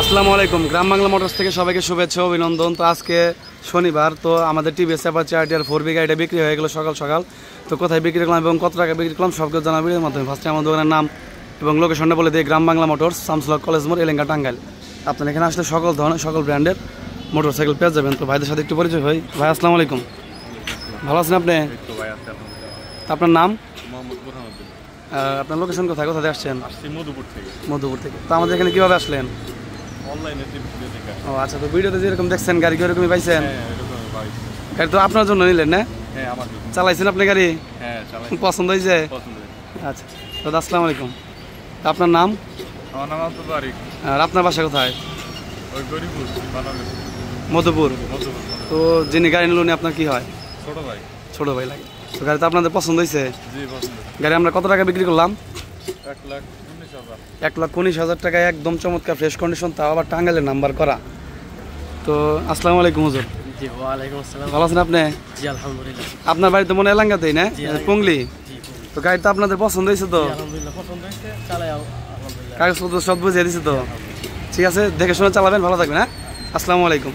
আসসালামু আলাইকুম। গ্রাম বাংলা মোটরস থেকে সবাইকে শুভেচ্ছা অভিনন্দন। তো আজকে শনিবার, তো আমাদের টিভিএস অ্যাপাচি আরটিআর 4B গাড়িটা বিক্রি হয়ে গেল সকাল সকাল। তো কোথায় বিক্রি করলাম এবং কত টাকা বিক্রি করলাম সব কিছু জানাবো এর মাধ্যমে। ফার্স্টে আমার দোকানের নাম এবং লোকেশনটা বলে দিই, গ্রাম বাংলা মোটরস, শামসুল কলেজ মোড়, এলেঙ্গা, টাঙ্গাইল। আপনারা এখানে আসলে সকল ধরনের সকল ব্র্যান্ডের মোটরসাইকেল পেয়ে যাবেন। তো ভাইদের সাথে একটু পরিচয় হই। ভাই আসসালামু আলাইকুম, ভালো আছেন আপনি? আপনার নাম? আপনার লোকেশন কোথায়, কোথা থেকে আসছেন? মধুপুর থেকে। তো আমাদের এখানে কীভাবে আসলেন? ও আচ্ছা, তো ভিডিওতে যেরকম দেখছেন গাড়ি কি ওরকমই পাইছেন? গাড়ি তো আপনার জন্য নিলেন না? চালাইছেন আপনি গাড়ি? পছন্দ হয়েছে? আচ্ছা, তো আসসালামু আলাইকুম। আপনার নাম? আর আপনার বাসা কোথায়? মধুপুর। তো যিনি গাড়ি নিলেন আপনার কি হয়? ছোট ভাই লাগে। তো গাড়ি তো আপনাদের পছন্দ হয়েছে? গাড়ি আমরা কত টাকা বিক্রি করলাম? 1,19,000 টাকায়, একদম চমৎকার ফ্রেশ কন্ডিশন, তাও আবার টাঙ্গাইলের নাম্বার করা। তো আসসালামু আলাইকুম হুজুর। ভালো আছেন আপনি? আপনার বাড়ি তো মনে এলাকাতেই না, পুংলি? তো গাড়ি তো আপনাদের পছন্দ হয়েছে? তো কাগজপত্র সব বুঝিয়ে দিছে তো? ঠিক আছে, দেখে শুনে চালাবেন, ভালো থাকবেন। হ্যাঁ, আসসালামু আলাইকুম।